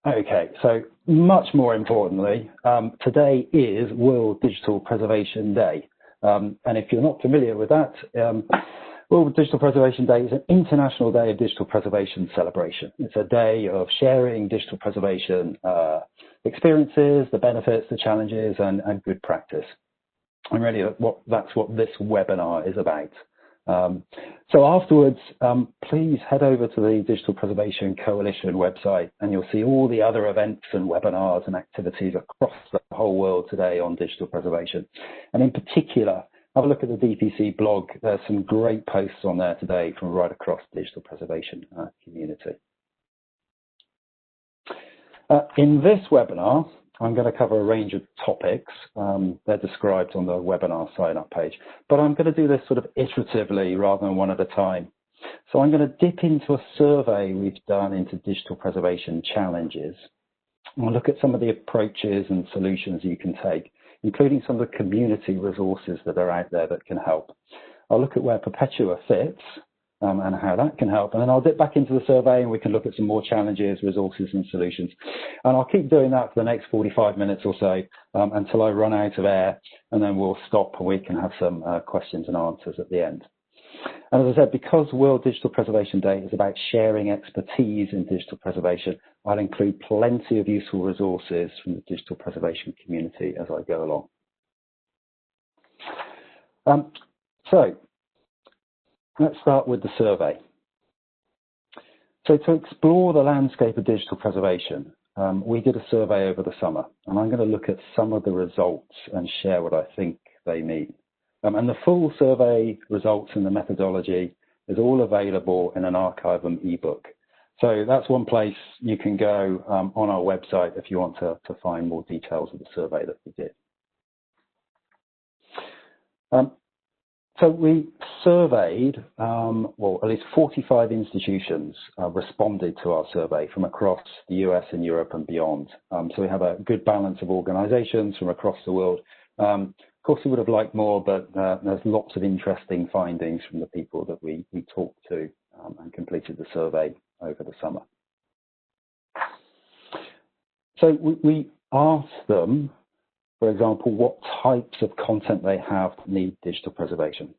Okay, so much more importantly, today is World Digital Preservation Day. And if you're not familiar with that, World Digital Preservation Day is an international day of digital preservation celebration. It's a day of sharing digital preservation experiences, the benefits, the challenges, and good practice. And really, that's what this webinar is about. So afterwards, please head over to the Digital Preservation Coalition website, and you'll see all the other events and webinars and activities across the whole world today on digital preservation. And in particular, have a look at the DPC blog. There's some great posts on there today from right across the digital preservation community. In this webinar, I'm going to cover a range of topics. They're described on the webinar sign-up page, but I'm going to do this sort of iteratively rather than one at a time. So I'm going to dip into a survey we've done into digital preservation challenges. I'll look at some of the approaches and solutions you can take, including some of the community resources that are out there that can help. I'll look at where Perpetua fits and how that can help. And then I'll dip back into the survey and we can look at some more challenges, resources and solutions. And I'll keep doing that for the next 45 minutes or so until I run out of air, and then we'll stop and we can have some questions and answers at the end. And as I said, because World Digital Preservation Day is about sharing expertise in digital preservation, I'll include plenty of useful resources from the digital preservation community as I go along. So let's start with the survey. So to explore the landscape of digital preservation, we did a survey over the summer, and I'm going to look at some of the results and share what I think they mean. And the full survey results and the methodology is all available in an archive and ebook. So that's one place you can go on our website if you want to find more details of the survey that we did. So we surveyed, well, at least 45 institutions responded to our survey from across the US and Europe and beyond. So we have a good balance of organizations from across the world. Of course, we would have liked more, but there's lots of interesting findings from the people that we talked to and completed the survey over the summer. So we asked them, for example, what types of content they have that need digital preservation.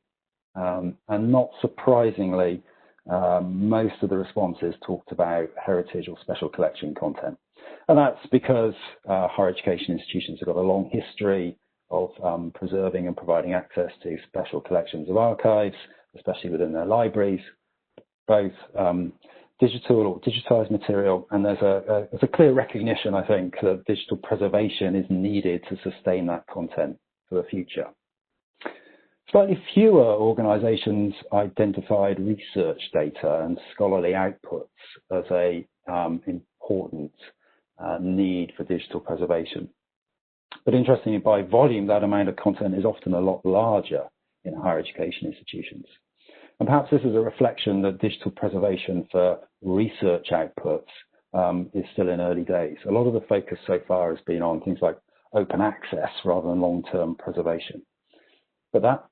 And not surprisingly, most of the responses talked about heritage or special collection content. And that's because higher education institutions have got a long history of preserving and providing access to special collections of archives, especially within their libraries, both digital or digitized material, and there's a clear recognition, I think, that digital preservation is needed to sustain that content for the future. Slightly fewer organizations identified research data and scholarly outputs as a important need for digital preservation. But interestingly, by volume, that amount of content is often a lot larger in higher education institutions. And perhaps this is a reflection that digital preservation for research outputs is still in early days. A lot of the focus so far has been on things like open access rather than long-term preservation. But that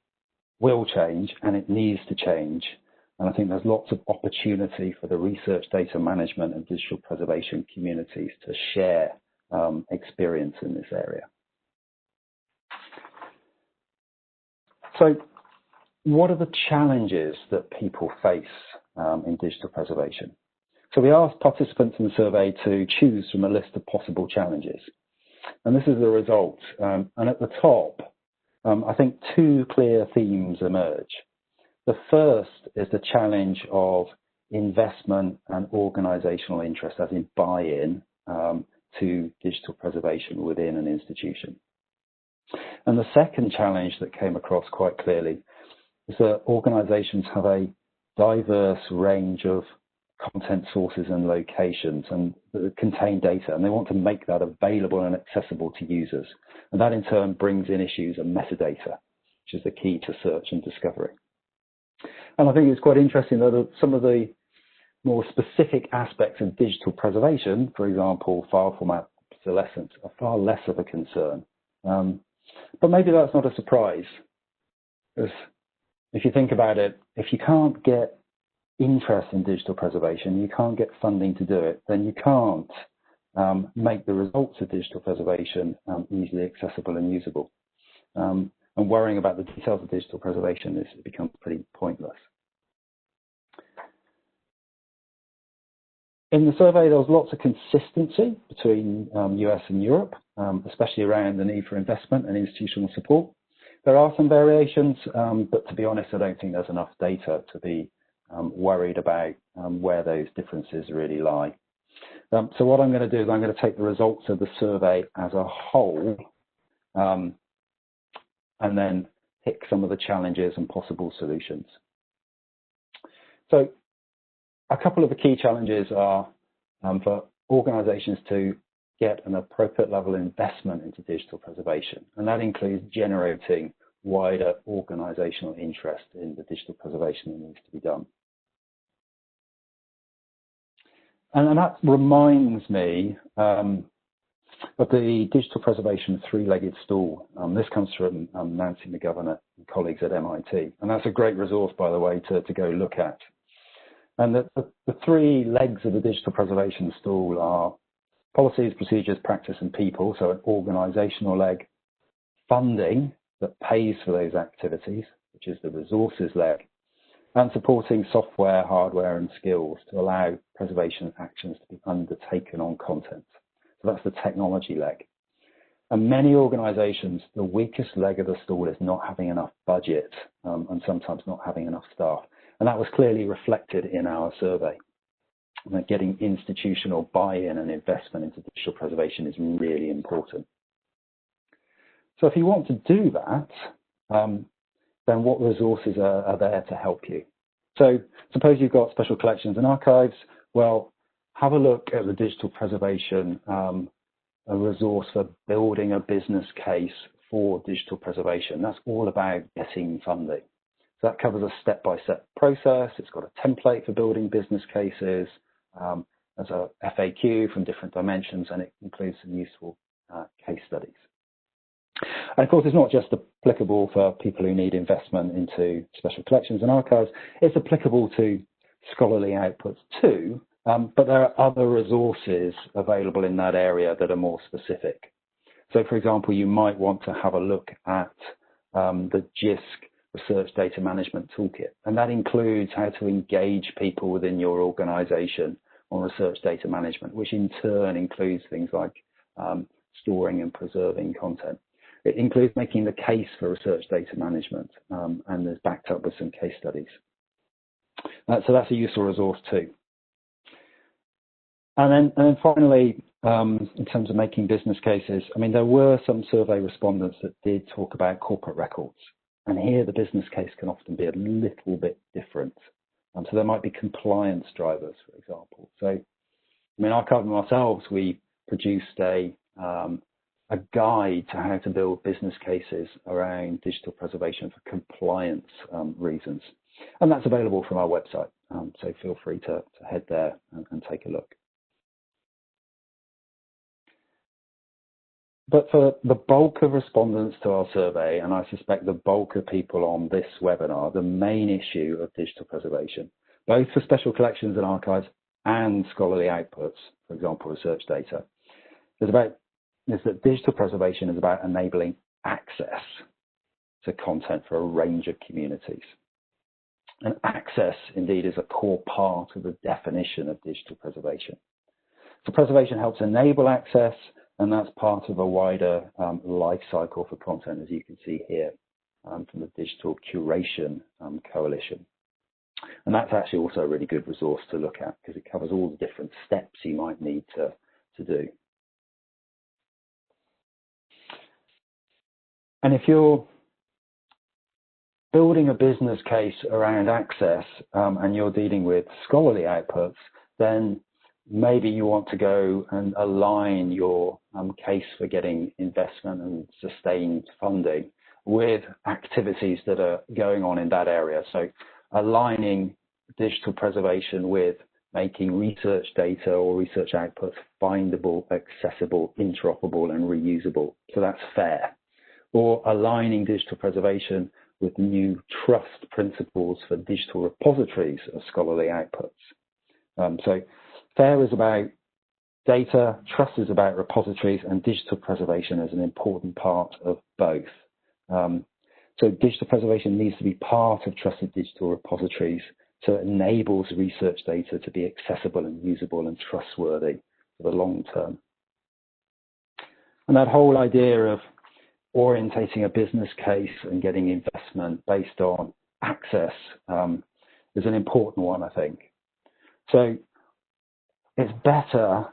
will change, and it needs to change. And I think there's lots of opportunity for the research data management and digital preservation communities to share experience in this area. So what are the challenges that people face in digital preservation? So we asked participants in the survey to choose from a list of possible challenges. And this is the result. And at the top, I think two clear themes emerge. The first is the challenge of investment and organizational interest, as in buy-in to digital preservation within an institution. And the second challenge that came across quite clearly is that organizations have a diverse range of content sources and locations and that contain data, and they want to make that available and accessible to users. And that in turn brings in issues of metadata, which is the key to search and discovery. And I think it's quite interesting that some of the more specific aspects of digital preservation, for example, file format obsolescence, are far less of a concern. But maybe that's not a surprise, because if you think about it, if you can't get interest in digital preservation, you can't get funding to do it, then you can't make the results of digital preservation easily accessible and usable. And worrying about the details of digital preservation becomes pretty pointless. In the survey, there was lots of consistency between US and Europe, especially around the need for investment and institutional support. There are some variations, but to be honest, I don't think there's enough data to be worried about where those differences really lie. So what I'm going to do is I'm going to take the results of the survey as a whole and then pick some of the challenges and possible solutions. So a couple of the key challenges are for organizations to get an appropriate level of investment into digital preservation, and that includes generating wider organizational interest in the digital preservation that needs to be done. And that reminds me of the digital preservation three-legged stool. This comes from Nancy McGovern and colleagues at MIT, and that's a great resource, by the way, to go look at. And the three legs of the digital preservation stool are policies, procedures, practice, and people, so an organizational leg, funding that pays for those activities, which is the resources leg, and supporting software, hardware, and skills to allow preservation actions to be undertaken on content. So that's the technology leg. And many organizations, the weakest leg of the stool is not having enough budget and sometimes not having enough staff. And that was clearly reflected in our survey. And getting institutional buy-in and investment into digital preservation is really important. So if you want to do that, then what resources are there to help you? So suppose you've got special collections and archives. Well, have a look at the digital preservation, a resource for building a business case for digital preservation. That's all about getting funding. So that covers a step-by-step process. It's got a template for building business cases. There's a FAQ from different dimensions, and it includes some useful case studies. And of course, it's not just applicable for people who need investment into special collections and archives. It's applicable to scholarly outputs too, but there are other resources available in that area that are more specific. So, for example, you might want to have a look at the JISC Research Data Management Toolkit, and that includes how to engage people within your organization on research data management, which in turn includes things like storing and preserving content. It includes making the case for research data management, and is backed up with some case studies. So that's a useful resource too. And then finally, in terms of making business cases, I mean, there were some survey respondents that did talk about corporate records. And here the business case can often be a little bit different. So there might be compliance drivers, for example. So, I mean, Archive and ourselves, we produced a guide to how to build business cases around digital preservation for compliance reasons. And that's available from our website. So feel free to head there and take a look. But for the bulk of respondents to our survey, and I suspect the bulk of people on this webinar, the main issue of digital preservation, both for special collections and archives and scholarly outputs, for example, research data, is that digital preservation is about enabling access to content for a range of communities. And access, indeed, is a core part of the definition of digital preservation. So preservation helps enable access, and that's part of a wider life cycle for content, as you can see here from the Digital Curation Coalition. And that's actually also a really good resource to look at because it covers all the different steps you might need to do. And if you're building a business case around access and you're dealing with scholarly outputs, then maybe you want to go and align your case for getting investment and sustained funding with activities that are going on in that area. So aligning digital preservation with making research data or research outputs findable, accessible, interoperable, and reusable. So that's fair. Or aligning digital preservation with new trust principles for digital repositories of scholarly outputs. So FAIR is about data, trust is about repositories, and digital preservation is an important part of both. So digital preservation needs to be part of trusted digital repositories, so it enables research data to be accessible and usable and trustworthy for the long term. And that whole idea of orientating a business case and getting investment based on access is an important one, I think. So it's better,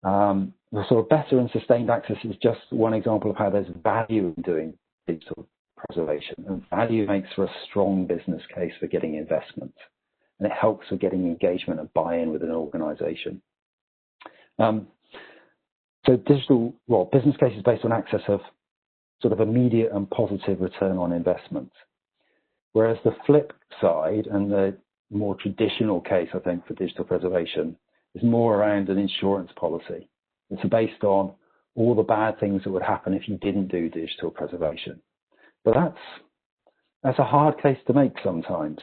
the sort of better and sustained access is just one example of how there's value in doing digital preservation, and value makes for a strong business case for getting investment, and it helps with getting engagement and buy-in with an organization. So business cases based on access have sort of immediate and positive return on investment, whereas the flip side and the more traditional case, I think, for digital preservation is more around an insurance policy. It's based on all the bad things that would happen if you didn't do digital preservation. But that's a hard case to make sometimes,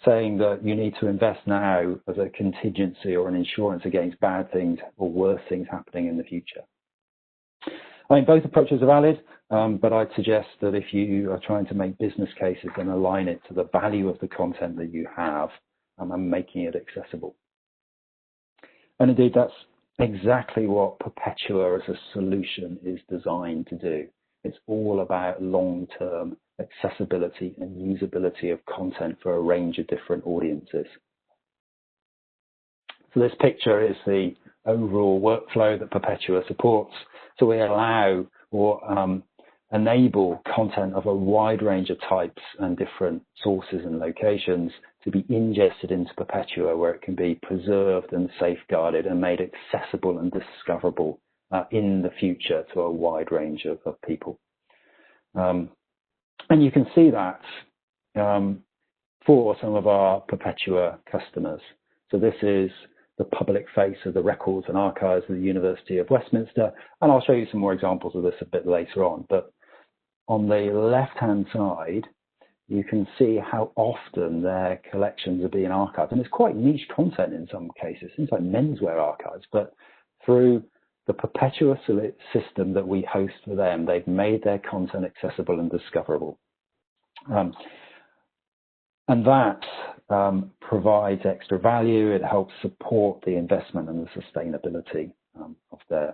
saying that you need to invest now as a contingency or an insurance against bad things or worse things happening in the future. I mean, both approaches are valid, but I'd suggest that if you are trying to make business cases, then align it to the value of the content that you have and making it accessible. And indeed, that's exactly what Perpetua as a solution is designed to do. It's all about long-term accessibility and usability of content for a range of different audiences. So this picture is the overall workflow that Perpetua supports. So we allow or enable content of a wide range of types and different sources and locations to be ingested into Perpetua, where it can be preserved and safeguarded and made accessible and discoverable in the future to a wide range of people. And you can see that for some of our Perpetua customers. So this is the public face of the records and archives of the University of Westminster, and I'll show you some more examples of this a bit later on. But on the left-hand side, you can see how often their collections are being archived. And it's quite niche content in some cases, things like menswear archives, but through the Perpetua system that we host for them, they've made their content accessible and discoverable. And that provides extra value. It helps support the investment and the sustainability of their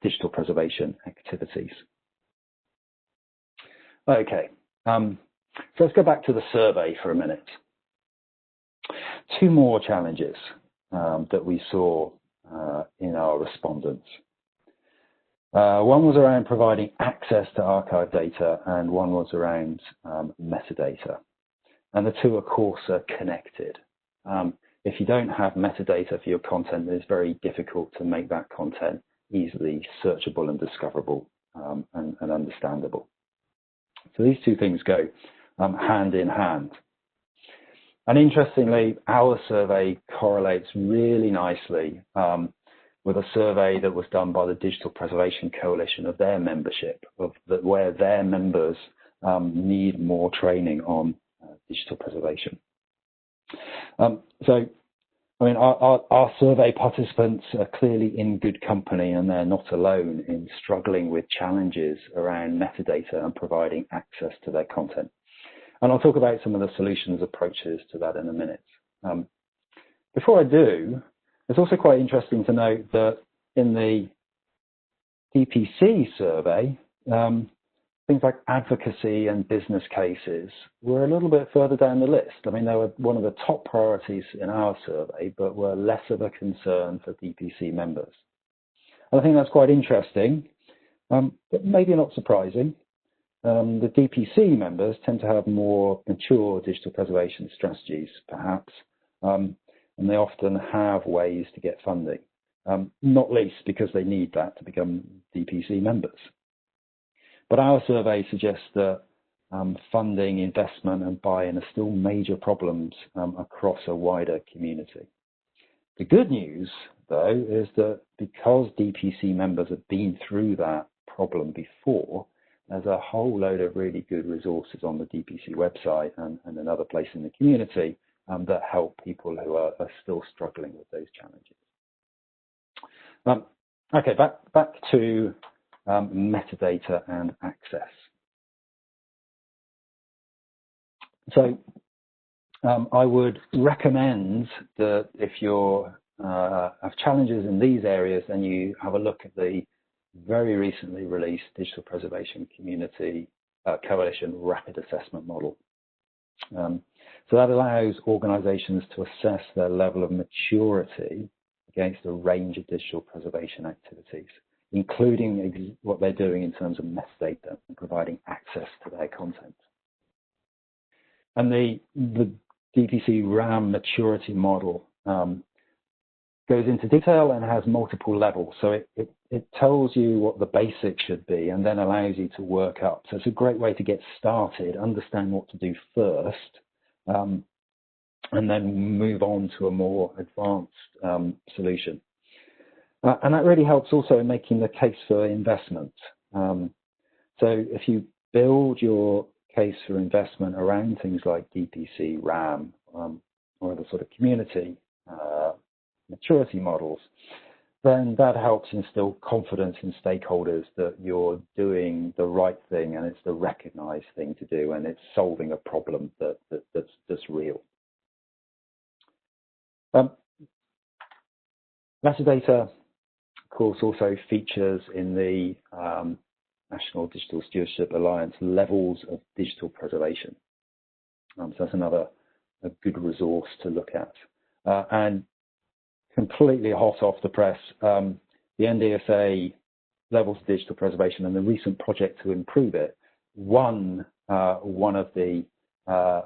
digital preservation activities. Okay, so let's go back to the survey for a minute. Two more challenges that we saw in our respondents. One was around providing access to archive data, and one was around metadata. And the two, of course, are connected. If you don't have metadata for your content, it's very difficult to make that content easily searchable and discoverable and understandable. So these two things go hand in hand. And interestingly, our survey correlates really nicely with a survey that was done by the Digital Preservation Coalition of their membership, where their members need more training on digital preservation. So, I mean, our survey participants are clearly in good company, and they're not alone in struggling with challenges around metadata and providing access to their content. And I'll talk about some of the solutions approaches to that in a minute. Before I do, it's also quite interesting to note that in the DPC survey, things like advocacy and business cases were a little bit further down the list. I mean, they were one of the top priorities in our survey, but were less of a concern for DPC members. And I think that's quite interesting, but maybe not surprising. The DPC members tend to have more mature digital preservation strategies, perhaps, and they often have ways to get funding, not least because they need that to become DPC members. But our survey suggests that funding, investment and buy-in are still major problems across a wider community. The good news, though, is that because DPC members have been through that problem before, there's a whole load of really good resources on the DPC website and another place in the community that help people who are still struggling with those challenges. Okay, back to metadata and access. So I would recommend that if you have challenges in these areas, then you have a look at the very recently released Digital Preservation Community Coalition Rapid Assessment Model. So that allows organizations to assess their level of maturity against a range of digital preservation activities, including what they're doing in terms of metadata and providing access to their content. And the DPC RAM maturity model goes into detail and has multiple levels. So it tells you what the basics should be and then allows you to work up. So it's a great way to get started, understand what to do first, and then move on to a more advanced solution. And that really helps also in making the case for investment. So if you build your case for investment around things like DPC, RAM, or other sort of community maturity models, then that helps instill confidence in stakeholders that you're doing the right thing and it's the recognized thing to do and it's solving a problem that's real. Metadata, of course, also features in the National Digital Stewardship Alliance levels of digital preservation. So that's another good resource to look at. And completely hot off the press, the NDSA levels of digital preservation and the recent project to improve it won one of the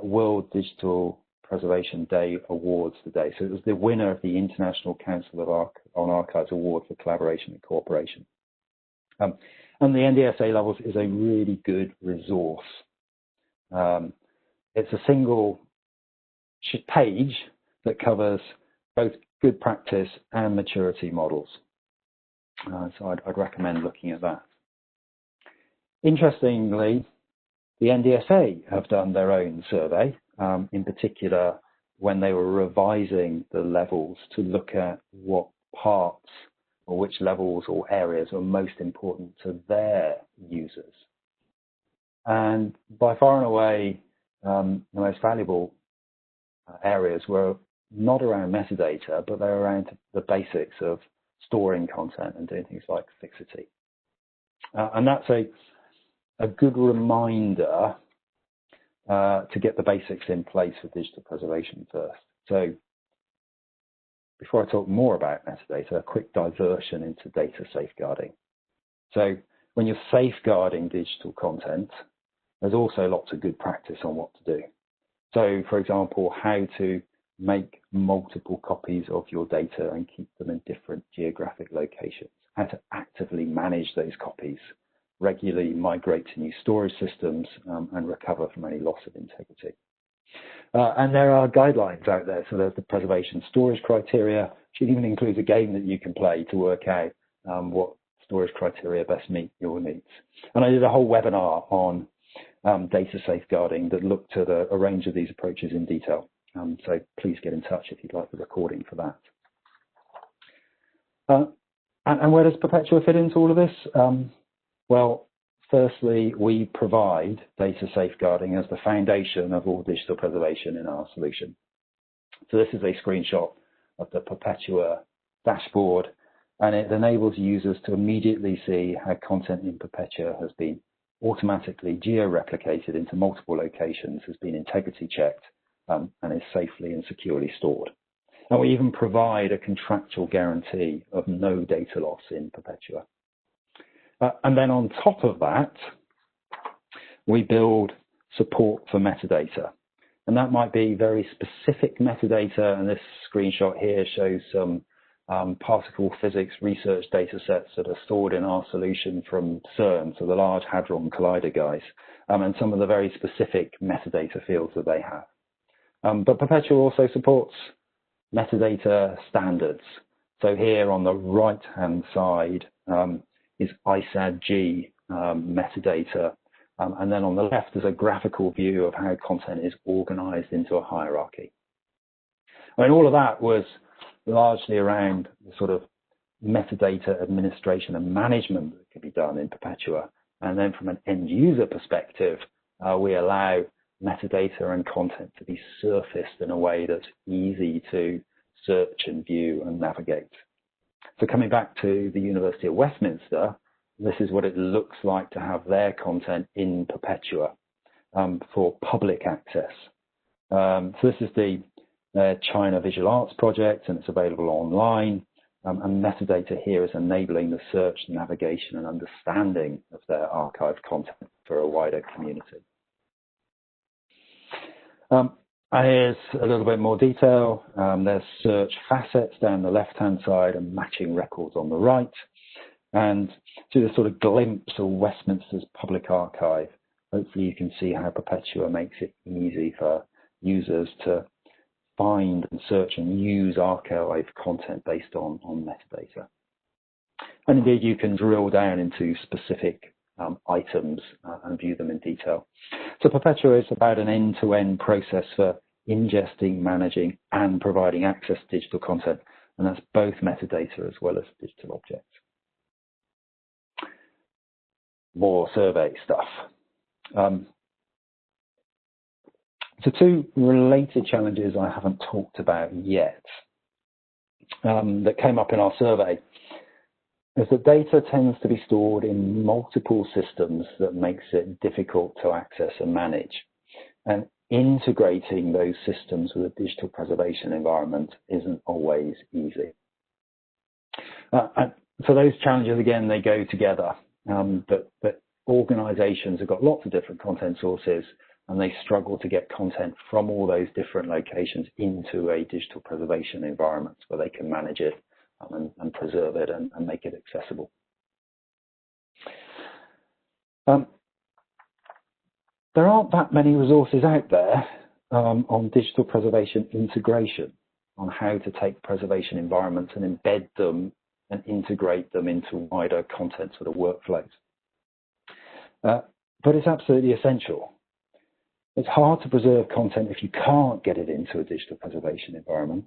World Digital Preservation Day awards today. So it was the winner of the International Council on Archives Award for Collaboration and Cooperation. And the NDSA levels is a really good resource. It's a single page that covers both good practice and maturity models. So I'd recommend looking at that. Interestingly, the NDSA have done their own survey, in particular when they were revising the levels to look at what parts or which levels or areas are most important to their users. And by far and away, the most valuable areas were not around metadata, but they're around the basics of storing content and doing things like fixity. And that's a good reminder to get the basics in place for digital preservation first. So before I talk more about metadata, a quick diversion into data safeguarding. So when you're safeguarding digital content, there's also lots of good practice on what to do. So for example, how to make multiple copies of your data and keep them in different geographic locations, how to actively manage those copies, regularly migrate to new storage systems and recover from any loss of integrity. And there are guidelines out there. So there's the preservation storage criteria, which even includes a game that you can play to work out what storage criteria best meet your needs. And I did a whole webinar on data safeguarding that looked at a range of these approaches in detail. So please get in touch if you'd like the recording for that. And where does Perpetua fit into all of this? Well, firstly, we provide data safeguarding as the foundation of all digital preservation in our solution. So this is a screenshot of the Perpetua dashboard, and it enables users to immediately see how content in Perpetua has been automatically geo-replicated into multiple locations, has been integrity checked, and is safely and securely stored. And we even provide a contractual guarantee of no data loss in Perpetua. And then on top of that, we build support for metadata. And that might be very specific metadata, and this screenshot here shows some particle physics research data sets that are stored in our solution from CERN, so the Large Hadron Collider guys, and some of the very specific metadata fields that they have. But Perpetua also supports metadata standards. So here on the right-hand side is ISAD-G metadata, and then on the left is a graphical view of how content is organized into a hierarchy. I mean, all of that was largely around the sort of metadata administration and management that can be done in Perpetua. And then from an end user perspective, we allow metadata and content to be surfaced in a way that's easy to search and view and navigate. So coming back to the University of Westminster, this is what it looks like to have their content in Perpetua for public access. So this is the China Visual Arts project, and it's available online. And metadata here is enabling the search, navigation, and understanding of their archived content for a wider community. Here's a little bit more detail. There's search facets down the left-hand side and matching records on the right. And to the sort of glimpse of Westminster's public archive, hopefully you can see how Perpetua makes it easy for users to find and search and use archived content based on metadata. And indeed, you can drill down into specific items and view them in detail. So Perpetua is about an end-to-end process for ingesting, managing, and providing access to digital content, and that's both metadata as well as digital objects. More survey stuff. So two related challenges I haven't talked about yet that came up in our survey is that data tends to be stored in multiple systems that makes it difficult to access and manage. And integrating those systems with a digital preservation environment isn't always easy. And for those challenges, again, they go together. But organizations have got lots of different content sources, and they struggle to get content from all those different locations into a digital preservation environment where they can manage it and preserve it and make it accessible. There aren't that many resources out there on digital preservation integration, on how to take preservation environments and embed them and integrate them into wider content sort of workflows. But it's absolutely essential. It's hard to preserve content if you can't get it into a digital preservation environment.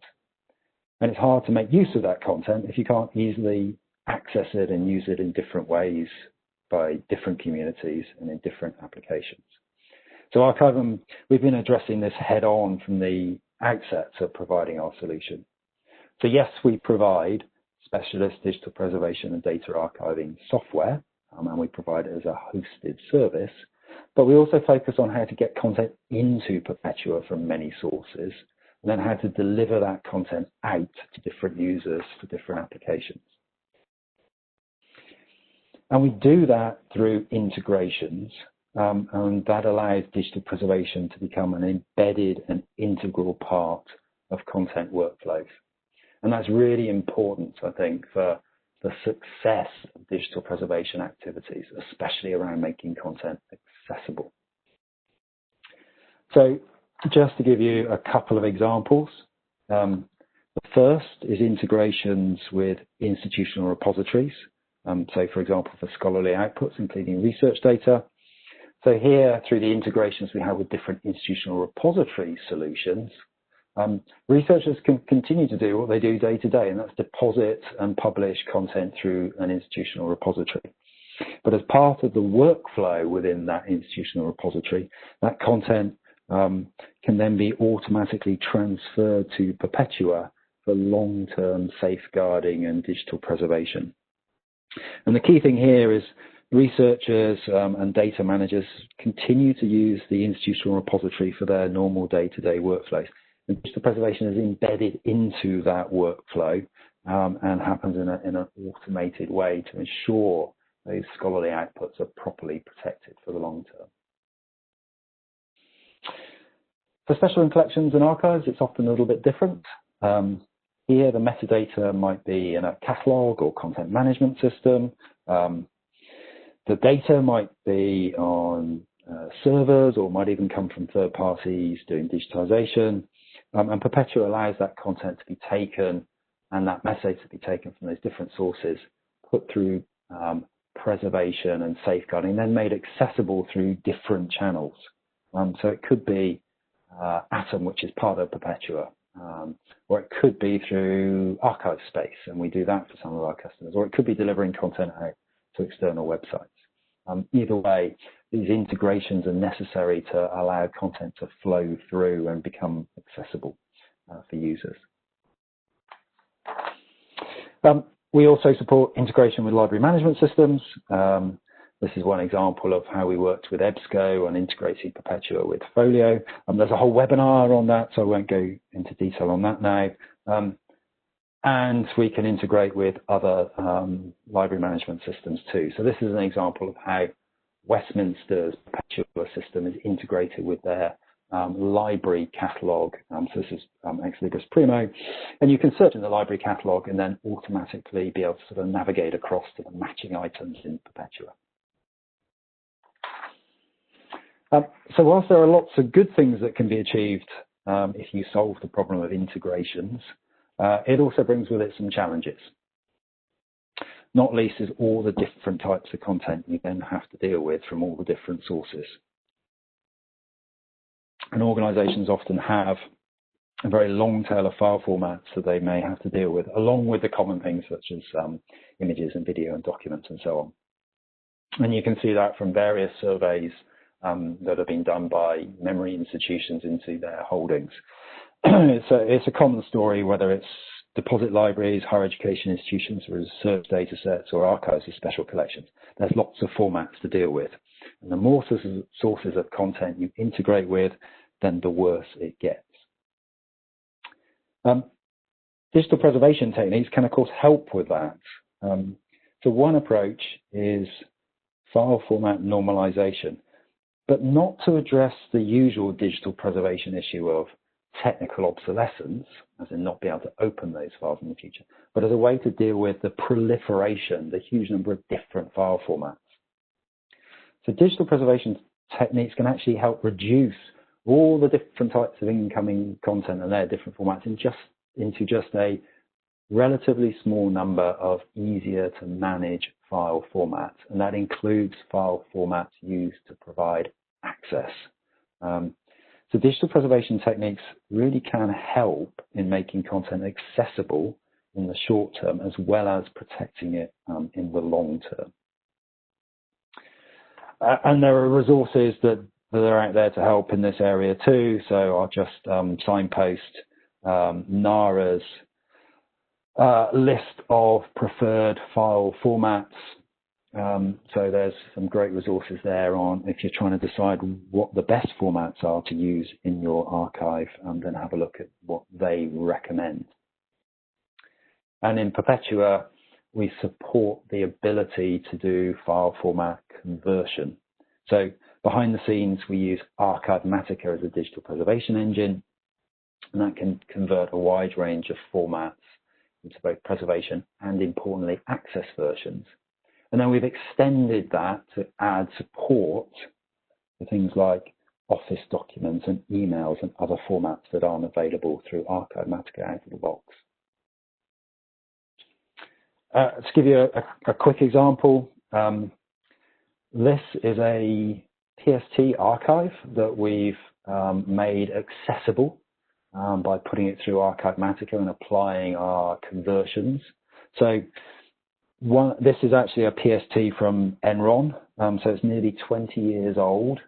And it's hard to make use of that content if you can't easily access it and use it in different ways by different communities and in different applications. So Archivum, we've been addressing this head on from the outset of providing our solution. So yes, we provide specialist digital preservation and data archiving software, and we provide it as a hosted service, but we also focus on how to get content into Perpetua from many sources, and then how to deliver that content out to different users for different applications. And we do that through integrations, and that allows digital preservation to become an embedded and integral part of content workflows. And that's really important, I think, for the success of digital preservation activities, especially around making content accessible. So just to give you a couple of examples, the first is integrations with institutional repositories. So for example, for scholarly outputs, including research data. So here, through the integrations we have with different institutional repository solutions, researchers can continue to do what they do day to day, and that's deposit and publish content through an institutional repository. But as part of the workflow within that institutional repository, that content can then be automatically transferred to Perpetua for long-term safeguarding and digital preservation. And the key thing here is researchers and data managers continue to use the institutional repository for their normal day-to-day workflows. And digital preservation is embedded into that workflow and happens in an automated way to ensure those scholarly outputs are properly protected for the long term. For special collections and archives, it's often a little bit different. Here, the metadata might be in a catalog or content management system. The data might be on servers or might even come from third parties doing digitization. And Perpetua allows that content to be taken and that metadata to be taken from those different sources, put through preservation and safeguarding, and then made accessible through different channels. So it could be Atom, which is part of Perpetua, or it could be through archive space, and we do that for some of our customers, or it could be delivering content out to external websites. Either way, these integrations are necessary to allow content to flow through and become accessible for users. We also support integration with library management systems. This is one example of how we worked with EBSCO on integrating Perpetua with Folio. There's a whole webinar on that, so I won't go into detail on that now. And we can integrate with other library management systems too. So this is an example of how Westminster's Perpetua system is integrated with their library catalog. So this is Ex Libris Primo. And you can search in the library catalog and then automatically be able to sort of navigate across to the matching items in Perpetua. So whilst there are lots of good things that can be achieved if you solve the problem of integrations, it also brings with it some challenges. Not least is all the different types of content you then have to deal with from all the different sources. And organizations often have a very long tail of file formats that they may have to deal with, along with the common things such as images and video and documents and so on. And you can see that from various surveys that have been done by memory institutions into their holdings. It's a common story, whether it's deposit libraries, higher education institutions, research data sets, or archives of special collections. There's lots of formats to deal with. And the more sources of content you integrate with, then the worse it gets. Digital preservation techniques can, of course, help with that. So one approach is file format normalization, but not to address the usual digital preservation issue of technical obsolescence, as in not be able to open those files in the future, but as a way to deal with the proliferation, the huge number of different file formats. So digital preservation techniques can actually help reduce all the different types of incoming content and their different formats into just a relatively small number of easier to manage file formats, and that includes file formats used to provide access. So digital preservation techniques really can help in making content accessible in the short term, as well as protecting it in the long term. And there are resources that are out there to help in this area too. So I'll just signpost NARA's list of preferred file formats. So there's some great resources there on if you're trying to decide what the best formats are to use in your archive, then have a look at what they recommend. And in Perpetua, we support the ability to do file format conversion. So behind the scenes, we use Archivematica as a digital preservation engine, and that can convert a wide range of formats into both preservation and, importantly, access versions. And then we've extended that to add support for things like Office documents and emails and other formats that aren't available through Archivematica out of the box. To give you a quick example, this is a PST archive that we've made accessible by putting it through Archivematica and applying our conversions. So this is actually a PST from Enron, so it's nearly 20 years old.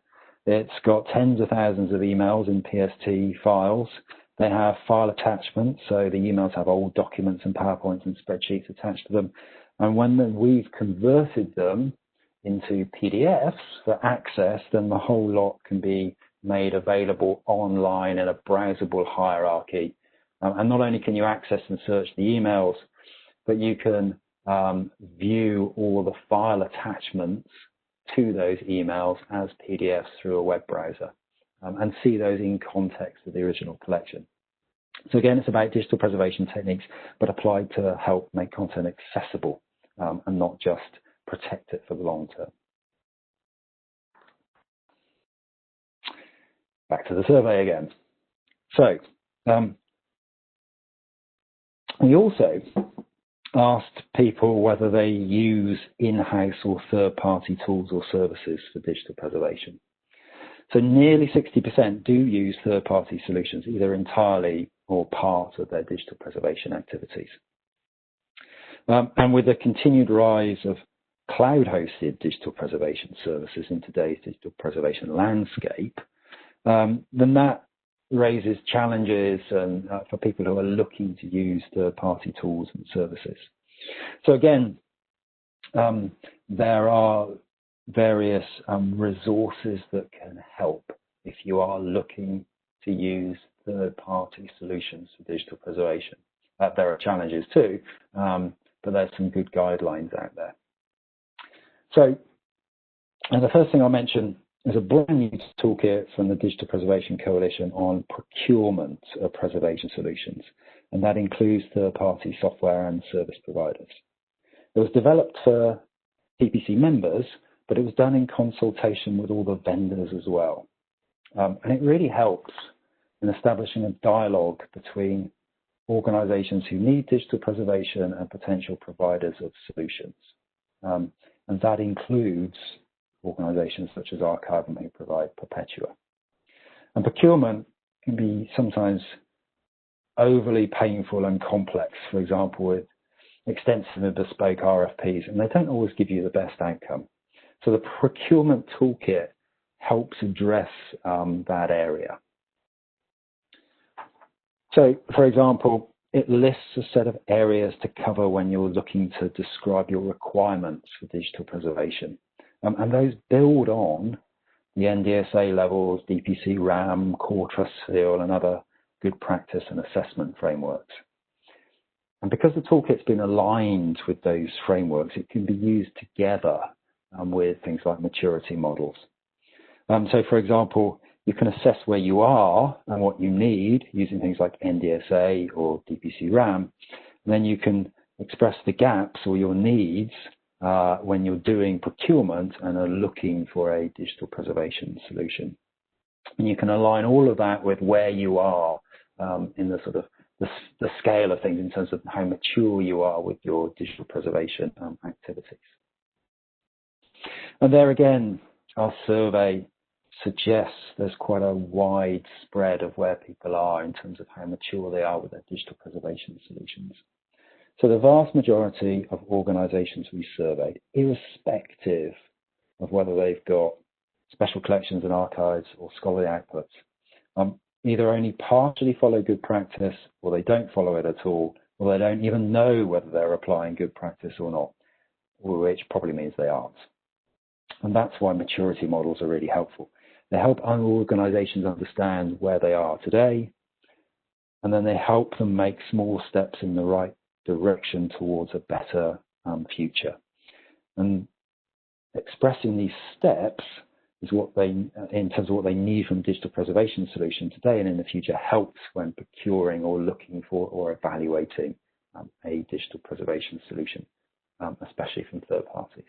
It's got tens of thousands of emails in PST files. They have file attachments, so the emails have old documents and PowerPoints and spreadsheets attached to them. And when we've converted them into PDFs for access, then the whole lot can be made available online in a browsable hierarchy. And not only can you access and search the emails, but you can view all the file attachments to those emails as PDFs through a web browser and see those in context of the original collection. So again, it's about digital preservation techniques, but applied to help make content accessible and not just protect it for the long term. Back to the survey again. So we also asked people whether they use in-house or third-party tools or services for digital preservation. So nearly 60% do use third-party solutions, either entirely or part of their digital preservation activities. And with the continued rise of cloud-hosted digital preservation services in today's digital preservation landscape, then that raises challenges and for people who are looking to use third-party tools and services. So again, there are various resources that can help if you are looking to use third-party solutions for digital preservation. There are challenges too, but there's some good guidelines out there. So, and the first thing I'll mention is a brand new toolkit from the Digital Preservation Coalition on procurement of preservation solutions, and that includes third-party software and service providers. It was developed for PPC members, but it was done in consultation with all the vendors as well. And it really helps in establishing a dialogue between organizations who need digital preservation and potential providers of solutions. And that includes organizations such as Archivum who provide Perpetua. And procurement can be sometimes overly painful and complex, for example, with extensive and bespoke RFPs, and they don't always give you the best outcome. So the Procurement Toolkit helps address that area. So, for example, it lists a set of areas to cover when you're looking to describe your requirements for digital preservation. And those build on the NDSA levels, DPC RAM, Core Trust Seal, and other good practice and assessment frameworks. And because the toolkit's been aligned with those frameworks, it can be used together with things like maturity models. So, for example, you can assess where you are and what you need using things like NDSA or DPC RAM. And then you can express the gaps or your needs when you're doing procurement and are looking for a digital preservation solution. And you can align all of that with where you are in the sort of the scale of things in terms of how mature you are with your digital preservation activities. And there again, our survey suggests there's quite a wide spread of where people are in terms of how mature they are with their digital preservation solutions. So the vast majority of organizations we surveyed, irrespective of whether they've got special collections and archives or scholarly outputs, either only partially follow good practice, or they don't follow it at all, or they don't even know whether they're applying good practice or not, which probably means they aren't. And that's why maturity models are really helpful. They help organizations understand where they are today, and then they help them make small steps in the right direction towards a better future. And expressing these steps is what they, in terms of what they need from digital preservation solution today and in the future, helps when procuring or looking for or evaluating a digital preservation solution, especially from third parties.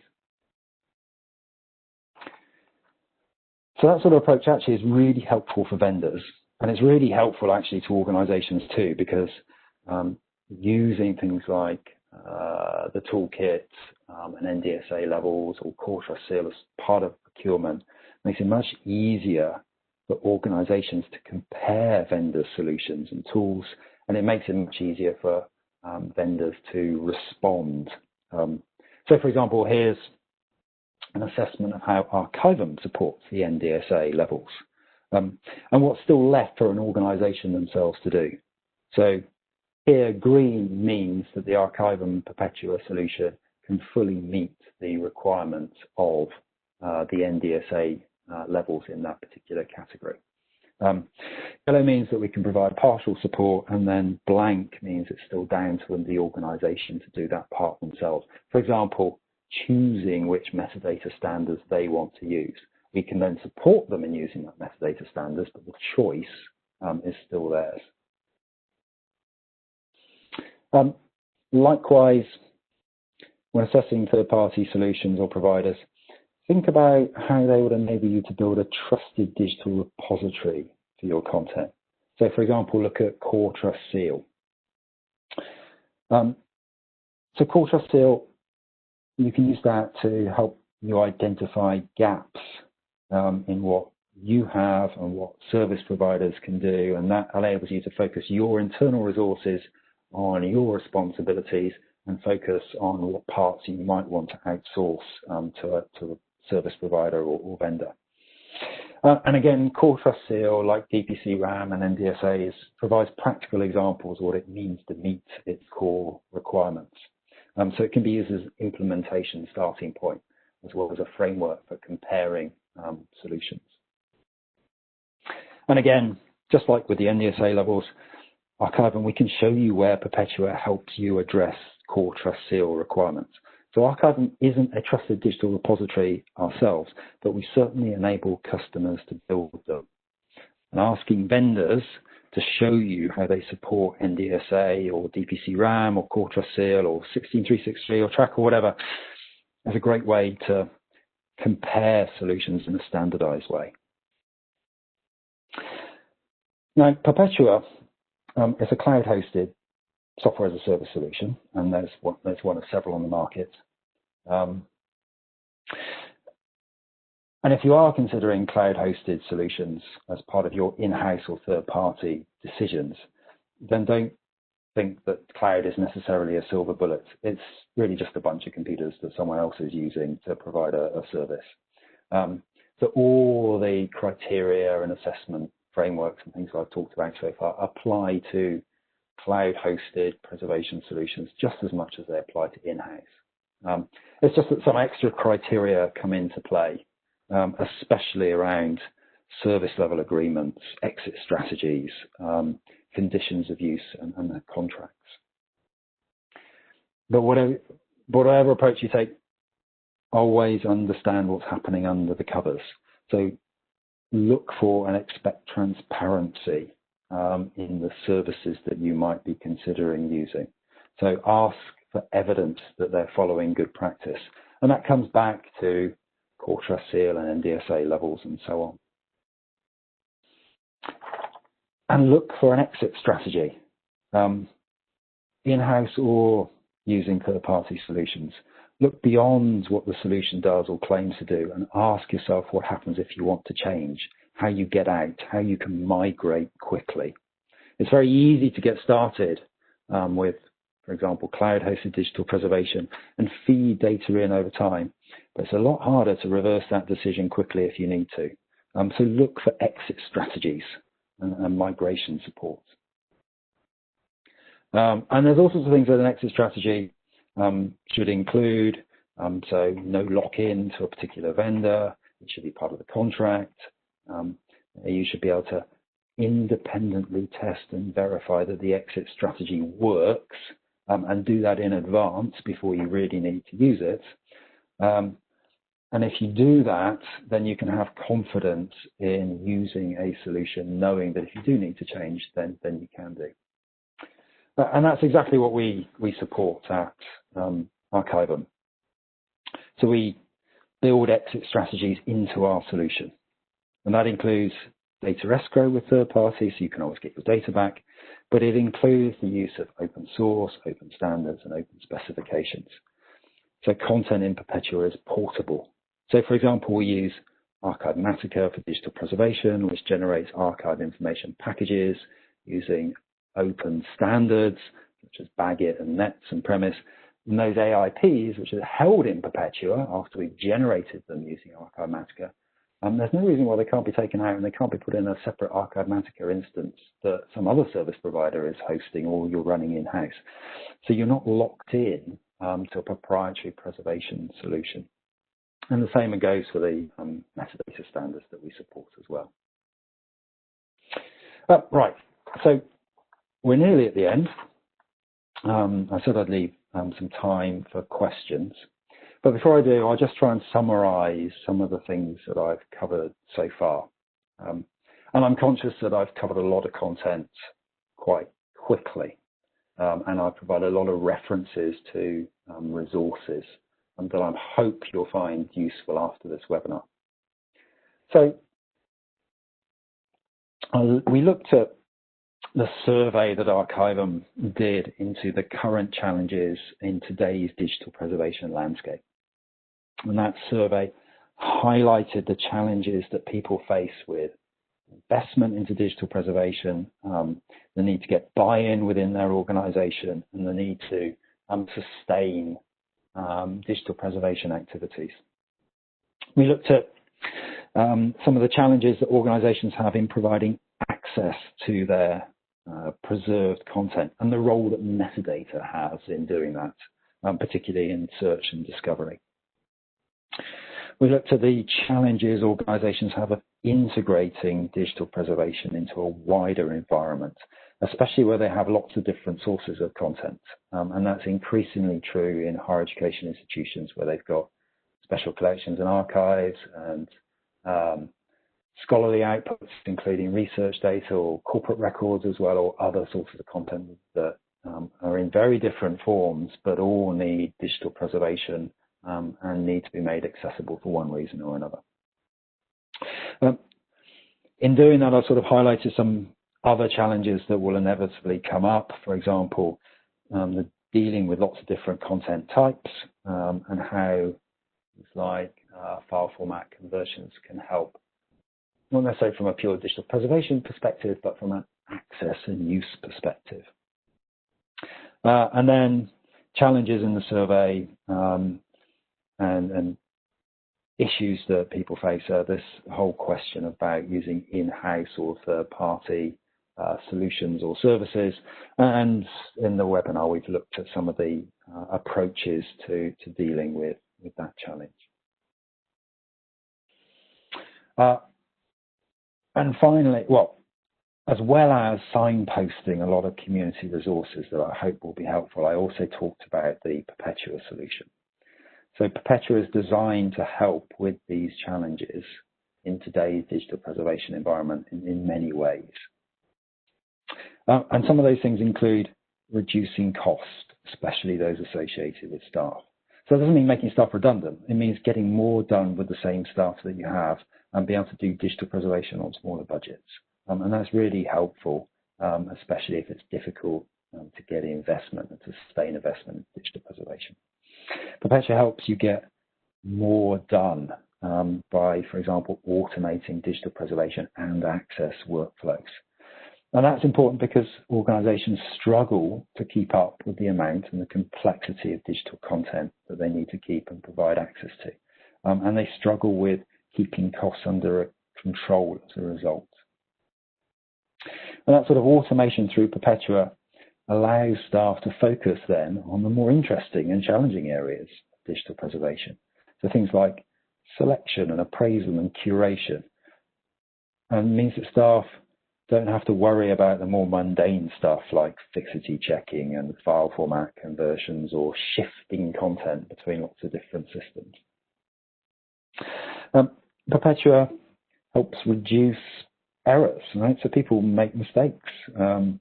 So that sort of approach actually is really helpful for vendors, and it's really helpful actually to organizations too, because using things like the toolkit and NDSA levels or Core Trust Seal as part of procurement makes it much easier for organizations to compare vendor solutions and tools, and it makes it much easier for vendors to respond. So for example, here's an assessment of how Archivum supports the NDSA levels and what's still left for an organization themselves to do. So here, green means that the Archivum Perpetua solution can fully meet the requirements of the NDSA levels in that particular category. Yellow means that we can provide partial support, and then blank means it's still down to the organization to do that part themselves. For example, choosing which metadata standards they want to use. We can then support them in using that metadata standards, but the choice is still theirs. Likewise, when assessing third-party solutions or providers, think about how they would enable you to build a trusted digital repository for your content. So, for example, look at Core Trust Seal. So Core Trust Seal, you can use that to help you identify gaps in what you have and what service providers can do, and that enables you to focus your internal resources on your responsibilities and focus on what parts you might want to outsource to a service provider or vendor. And again, Core Trust Seal, like DPC RAM and NDSAs, provides practical examples of what it means to meet its core requirements. So it can be used as an implementation starting point, as well as a framework for comparing solutions. And again, just like with the NDSA levels, Archivum, we can show you where Perpetua helps you address Core Trust Seal requirements. So Archivum isn't a trusted digital repository ourselves, but we certainly enable customers to build them. And asking vendors to show you how they support NDSA or DPC RAM or Core Trust Seal or 16363 or Track or whatever is a great way to compare solutions in a standardized way. Now, Perpetua is a cloud-hosted software as a service solution, and there's one of several on the market. And if you are considering cloud-hosted solutions as part of your in-house or third-party decisions, then don't think that cloud is necessarily a silver bullet. It's really just a bunch of computers that someone else is using to provide a service. So all the criteria and assessment frameworks and things I've talked about so far apply to cloud-hosted preservation solutions just as much as they apply to in-house. It's just that some extra criteria come into play, especially around service level agreements, exit strategies, conditions of use and the contracts. But whatever approach you take, always understand what's happening under the covers. So look for and expect transparency in the services that you might be considering using. So ask for evidence that they're following good practice. And that comes back to Core Trust Seal and NDSA levels and so on. And look for an exit strategy, in-house or using third-party solutions. Look beyond what the solution does or claims to do and ask yourself what happens if you want to change, how you get out, how you can migrate quickly. It's very easy to get started with, for example, cloud-hosted digital preservation and feed data in over time. But it's a lot harder to reverse that decision quickly if you need to. So look for exit strategies and migration support. And there's all sorts of things that an exit strategy should include. So no lock-in to a particular vendor. It should be part of the contract. You should be able to independently test and verify that the exit strategy works and do that in advance before you really need to use it. And if you do that, then you can have confidence in using a solution, knowing that if you do need to change, then you can do. And that's exactly what we support at Archivum. So we build exit strategies into our solution. And that includes data escrow with third parties, so you can always get your data back. But it includes the use of open source, open standards, and open specifications. So content in Perpetua is portable. So for example, we use Archivematica for digital preservation, which generates archive information packages using open standards, such as Bagit and Nets and Premise. And those AIPs, which are held in Perpetua after we've generated them using Archivematica, there's no reason why they can't be taken out and they can't be put in a separate Archivematica instance that some other service provider is hosting or you're running in-house. So you're not locked in to a proprietary preservation solution. And the same goes for the metadata standards that we support as well. Right, so we're nearly at the end. I said I'd leave some time for questions. But before I do, I'll just try and summarize some of the things that I've covered so far. And I'm conscious that I've covered a lot of content quite quickly. And I've provided a lot of references to resources that I hope you'll find useful after this webinar. So we looked at the survey that Archivum did into the current challenges in today's digital preservation landscape. And that survey highlighted the challenges that people face with investment into digital preservation, the need to get buy-in within their organization, and the need to sustain digital preservation activities. We looked at some of the challenges that organizations have in providing access to their preserved content and the role that metadata has in doing that, particularly in search and discovery. We looked at the challenges organizations have of integrating digital preservation into a wider environment, especially where they have lots of different sources of content. And that's increasingly true in higher education institutions where they've got special collections and archives and scholarly outputs, including research data or corporate records as well, or other sources of content that are in very different forms, but all need digital preservation and need to be made accessible for one reason or another. In doing that, I sort of highlighted some other challenges that will inevitably come up. For example, the dealing with lots of different content types and how things like file format conversions can help, not necessarily from a pure digital preservation perspective, but from an access and use perspective. And then challenges in the survey and issues that people face are this whole question about using in-house or third-party solutions or services. And in the webinar, we've looked at some of the approaches to dealing with that challenge. And finally, well, as well as signposting a lot of community resources that I hope will be helpful, I also talked about the Perpetua solution. So Perpetua is designed to help with these challenges in today's digital preservation environment in many ways. And some of those things include reducing cost, especially those associated with staff. So it doesn't mean making staff redundant. It means getting more done with the same staff that you have and be able to do digital preservation on smaller budgets. And that's really helpful, especially if it's difficult to get investment and to sustain investment in digital preservation. Perpetua helps you get more done by, for example, automating digital preservation and access workflows. And that's important because organizations struggle to keep up with the amount and the complexity of digital content that they need to keep and provide access to. And they struggle with keeping costs under control as a result. And that sort of automation through Perpetua allows staff to focus then on the more interesting and challenging areas of digital preservation. So things like selection and appraisal and curation. And means that staff don't have to worry about the more mundane stuff like fixity checking and file format conversions or shifting content between lots of different systems. Perpetua helps reduce errors, right? So people make mistakes, and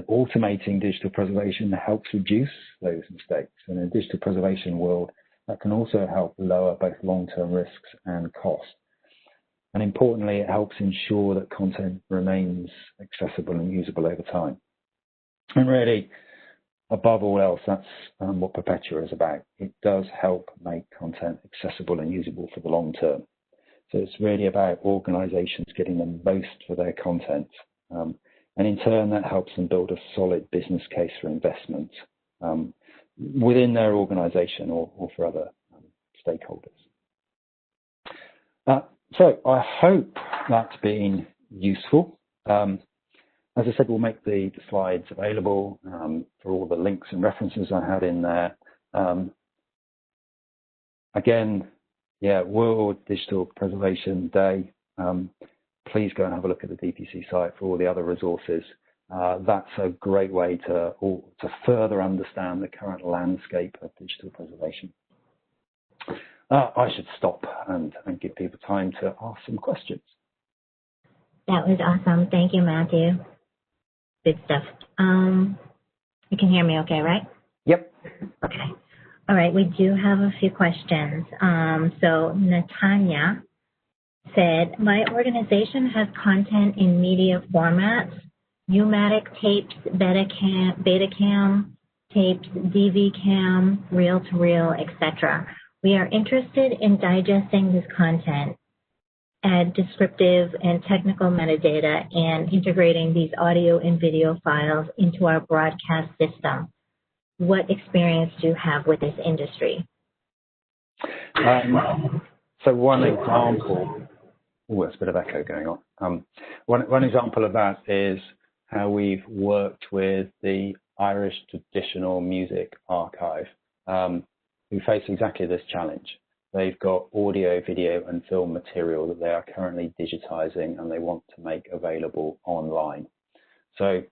automating digital preservation helps reduce those mistakes. And in a digital preservation world, that can also help lower both long-term risks and cost. And importantly, it helps ensure that content remains accessible and usable over time. And really, above all else, that's what Perpetua is about. It does help make content accessible and usable for the long term. So it's really about organizations getting the most for their content. And in turn, that helps them build a solid business case for investment within their organization or for other stakeholders. So I hope that's been useful. As I said, we'll make the slides available for all the links and references I had in there. Again, yeah, World Digital Preservation Day. Please go and have a look at the DPC site for all the other resources. That's a great way to further understand the current landscape of digital preservation. I should stop and give people time to ask some questions. That was awesome. Thank you, Matthew. Good stuff. You can hear me okay, right? Yep. Okay. All right, we do have a few questions. So Natanya said, my organization has content in media formats, U-matic tapes, Betacam tapes, DV-cam, reel-to-reel, etc. We are interested in digesting this content, add descriptive and technical metadata, and integrating these audio and video files into our broadcast system. What experience do you have with this industry? So one example, there's a bit of echo going on. One example of that is how we've worked with the Irish Traditional Music Archive, who face exactly this challenge. They've got audio, video, and film material that they are currently digitizing and they want to make available online. So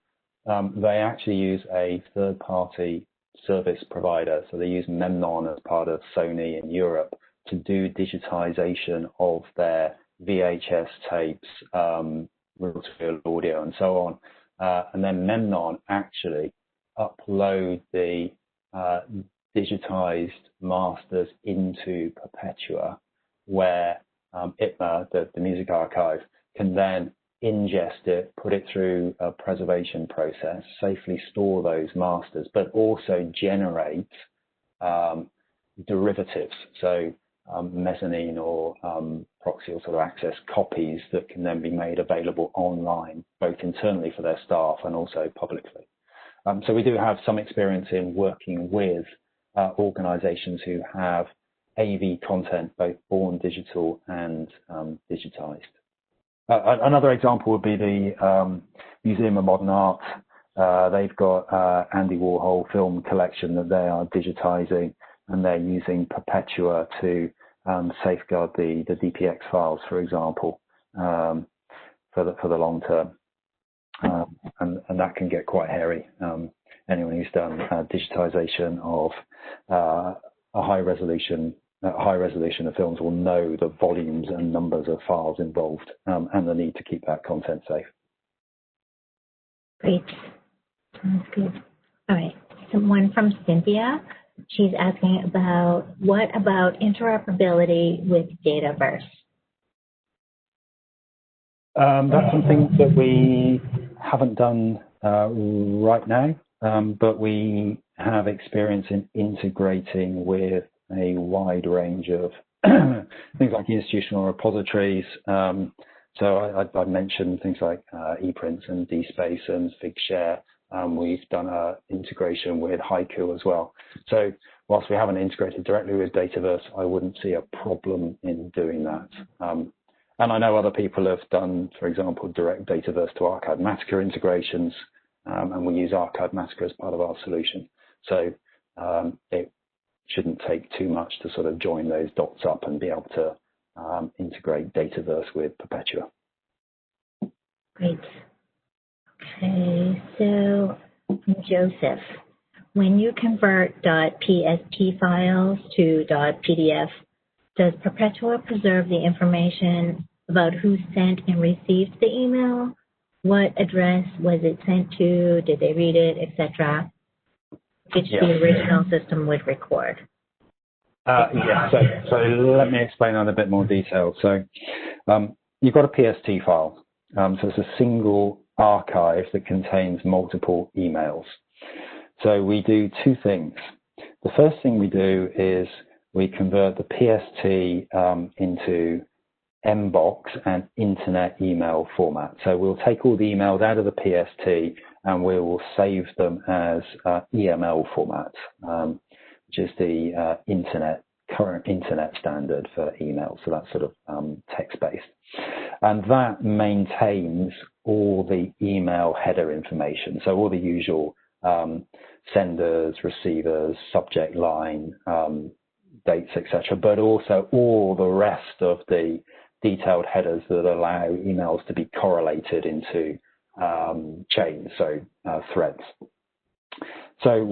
they actually use a third-party service provider. So they use Memnon as part of Sony in Europe to do digitization of their VHS tapes, reel-to-reel audio, and so on. And then Memnon actually upload the digitized masters into Perpetua, where ITMA, the music archive, can then ingest it, put it through a preservation process, safely store those masters, but also generate derivatives, so mezzanine or proxy or sort of access copies that can then be made available online, both internally for their staff and also publicly. So we do have some experience in working with organizations who have AV content, both born digital and digitized. Another example would be the Museum of Modern Art. They've got Andy Warhol film collection that they are digitizing, and they're using Perpetua to safeguard the DPX files, for example, for the long term. And that can get quite hairy. Anyone who's done digitization of a high resolution of films will know the volumes and numbers of files involved, and the need to keep that content safe. Great. Sounds good. All right. Someone from Cynthia. She's asking about what about interoperability with Dataverse? That's something that we haven't done right now, but we have experience in integrating with a wide range of things like institutional repositories. So I mentioned things like ePrints and DSpace and Figshare. We've done an integration with Haiku as well. So whilst we haven't integrated directly with Dataverse, I wouldn't see a problem in doing that. And I know other people have done, for example, direct Dataverse to Archive Massacre integrations, and we use Archive Massacre as part of our solution. So it shouldn't take too much to sort of join those dots up and be able to integrate Dataverse with Perpetua. Great. Okay, so Joseph, when you convert .pst files to .pdf, does Perpetua preserve the information about who sent and received the email? What address was it sent to? Did they read it, etc.? Which the original system would record. Yeah, so let me explain that in a bit more detail. So you've got a PST file. So it's a single archive that contains multiple emails. So we do two things. The first thing we do is we convert the PST into Mbox and internet email format. So we'll take all the emails out of the PST and we will save them as EML format, which is the current internet standard for email. So that's sort of text-based. And that maintains all the email header information. So all the usual senders, receivers, subject line, dates, etc., but also all the rest of the detailed headers that allow emails to be correlated into chains, so threads. So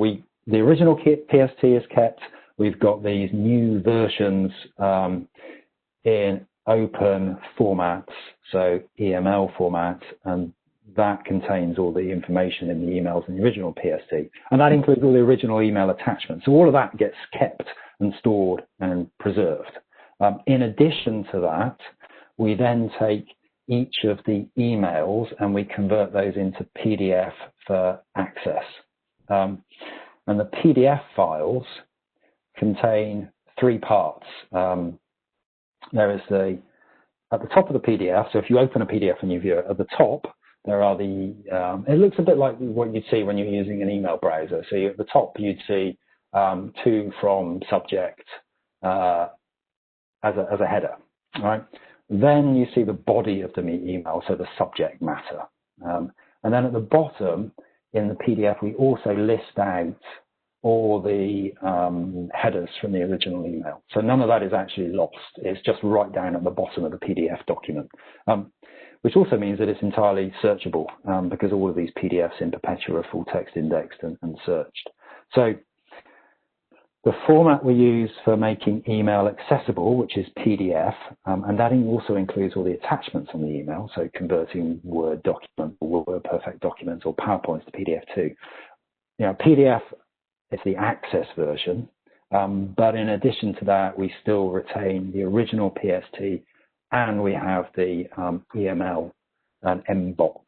the original PST is kept. We've got these new versions in open formats, so EML format, and that contains all the information in the emails in the original PST, and that includes all the original email attachments. So all of that gets kept and stored and preserved. In addition to that, we then take each of the emails and we convert those into PDF for access. And the PDF files contain three parts. There is at the top of the PDF, so if you open a PDF and you view it, at the top, there are it looks a bit like what you'd see when you're using an email browser. So at the top, you'd see to, from, subject as a header, right? Then you see the body of the email, so the subject matter. And then at the bottom in the PDF, we also list out all the headers from the original email. So none of that is actually lost. It's just right down at the bottom of the PDF document, which also means that it's entirely searchable because all of these PDFs in Perpetual are full text indexed and searched. So the format we use for making email accessible, which is PDF, and that also includes all the attachments on the email, so converting Word documents or WordPerfect documents or PowerPoints to PDF too. You know, PDF is the access version, but in addition to that, we still retain the original PST, and we have the EML and MBOX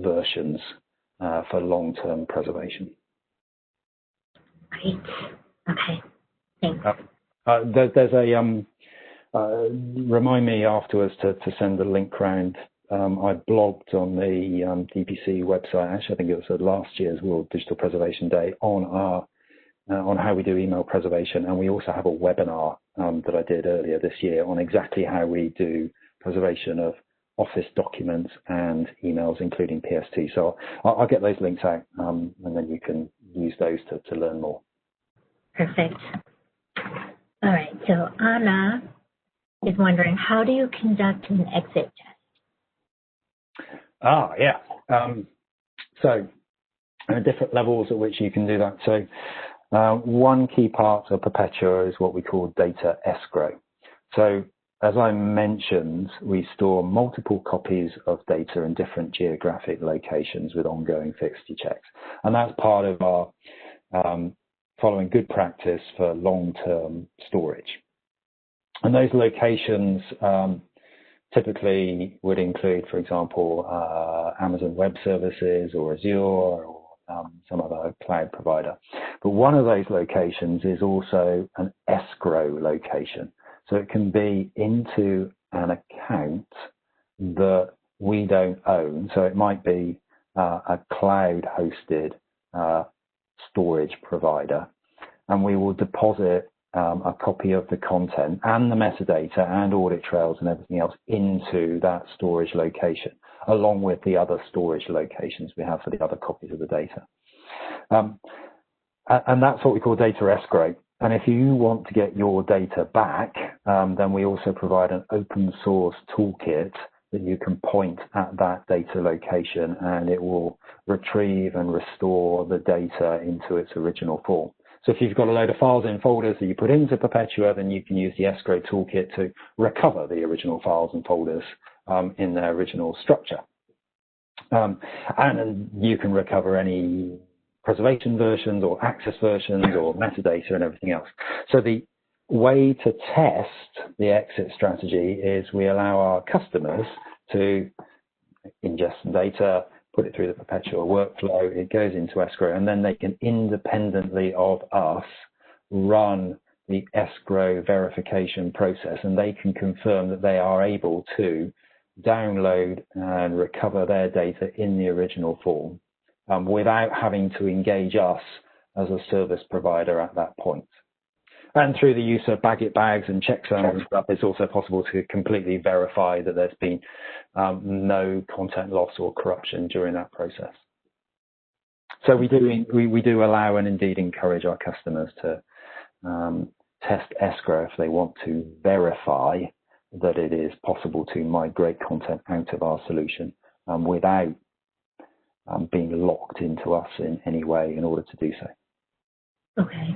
versions for long-term preservation. Great. Okay. Thanks. There's a remind me afterwards to send the link round. I blogged on the DPC website. Actually, I think it was last year's World Digital Preservation Day on how we do email preservation, and we also have a webinar that I did earlier this year on exactly how we do preservation of Office documents and emails, including PST. So I'll get those links out, and then you can use those to learn more. Perfect. All right. So Anna is wondering, how do you conduct an exit test? Yeah. So there are different levels at which you can do that. So one key part of Perpetua is what we call data escrow. So as I mentioned, we store multiple copies of data in different geographic locations with ongoing fixity checks. And that's part of our following good practice for long-term storage. And those locations typically would include, for example, Amazon Web Services or Azure or some other cloud provider. But one of those locations is also an escrow location. So it can be into an account that we don't own. So it might be a cloud-hosted storage provider, and we will deposit a copy of the content and the metadata and audit trails and everything else into that storage location, along with the other storage locations we have for the other copies of the data. And that's what we call data escrow. And if you want to get your data back, then we also provide an open source toolkit that you can point at that data location, and it will retrieve and restore the data into its original form. So if you've got a load of files in folders that you put into Perpetua, then you can use the Escrow toolkit to recover the original files and folders in their original structure. And you can recover any preservation versions or access versions or metadata and everything else. So the way to test the exit strategy is we allow our customers to ingest some data, put it through the Perpetual workflow, it goes into escrow, and then they can independently of us run the escrow verification process, and they can confirm that they are able to download and recover their data in the original form without having to engage us as a service provider at that point. And through the use of Bagot bags and checksums and stuff, it's also possible to completely verify that there's been no content loss or corruption during that process. So we do allow and indeed encourage our customers to test escrow if they want to verify that it is possible to migrate content out of our solution without being locked into us in any way in order to do so. Okay.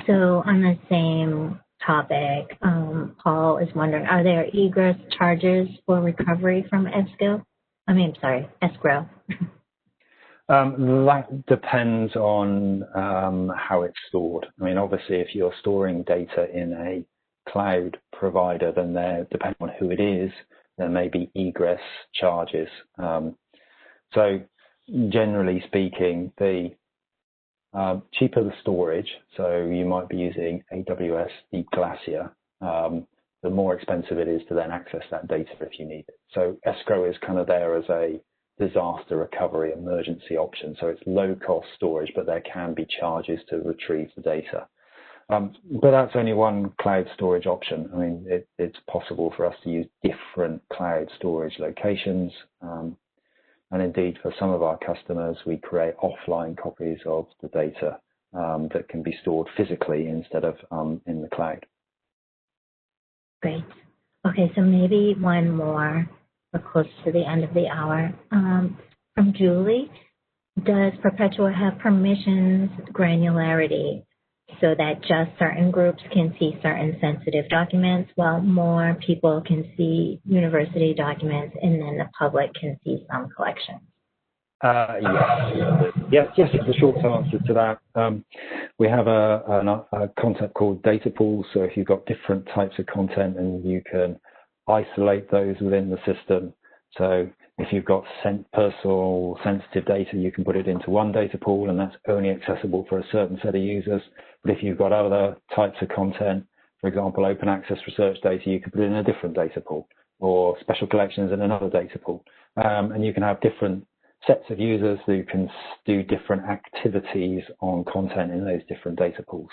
So on the same topic, Paul is wondering, are there egress charges for recovery from escrow? Escrow. That depends on how it's stored. I mean, obviously, if you're storing data in a cloud provider, then depending on who it is, there may be egress charges. So generally speaking, the cheaper the storage, so you might be using AWS Deep Glacier, the more expensive it is to then access that data if you need it. So Escrow is kind of there as a disaster recovery emergency option. So it's low cost storage, but there can be charges to retrieve the data. But that's only one cloud storage option. I mean, it's possible for us to use different cloud storage locations. And indeed, for some of our customers, we create offline copies of the data that can be stored physically instead of in the cloud. Great. Okay, so maybe one more. We're close to the end of the hour. From Julie, does Perpetual have permissions granularity so that just certain groups can see certain sensitive documents while more people can see university documents and then the public can see some collections? Yes, the short answer to that. We have a concept called data pools. So if you've got different types of content and you can isolate those within the system. So if you've got personal sensitive data, you can put it into one data pool and that's only accessible for a certain set of users. But if you've got other types of content, for example, open access research data, you can put it in a different data pool, or special collections in another data pool. And you can have different sets of users who can do different activities on content in those different data pools.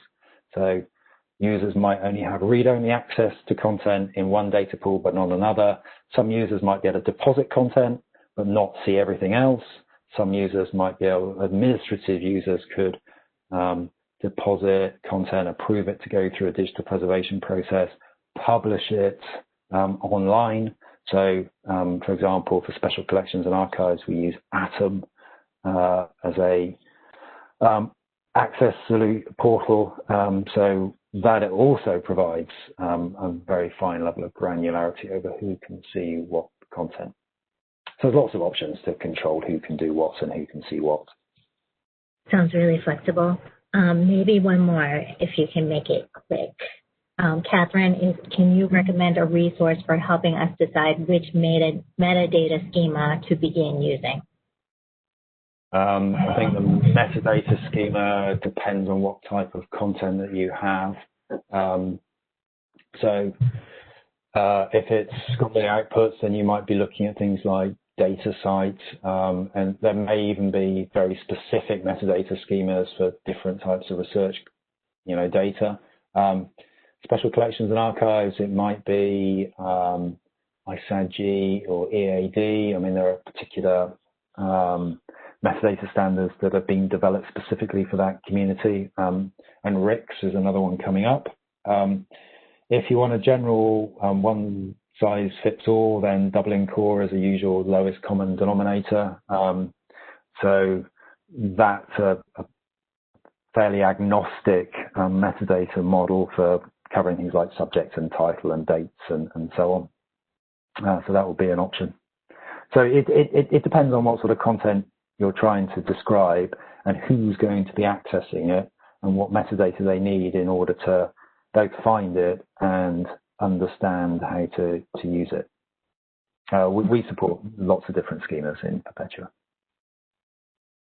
So users might only have read-only access to content in one data pool, but not another. Some users might be able to deposit content, but not see everything else. Some users might be able, administrative users could deposit content, approve it to go through a digital preservation process, publish it online. So, for example, for special collections and archives, we use Atom as a access portal. So that it also provides a very fine level of granularity over who can see what content. So there's lots of options to control who can do what and who can see what. Sounds really flexible. Maybe one more, if you can make it quick. Catherine, can you recommend a resource for helping us decide which metadata schema to begin using? I think the metadata schema depends on what type of content that you have. So if it's got the outputs, then you might be looking at things like DataCite, and there may even be very specific metadata schemas for different types of research, data. Special collections and archives, it might be ISAG or EAD. I mean, there are particular metadata standards that are being developed specifically for that community. And RICS is another one coming up. If you want a general one size fits all, then doubling core is the usual lowest common denominator. So that's a fairly agnostic metadata model for covering things like subject and title and dates and so on. So that will be an option. So it depends on what sort of content you're trying to describe and who's going to be accessing it and what metadata they need in order to both find it and understand how to use it. We support lots of different schemas in Perpetua.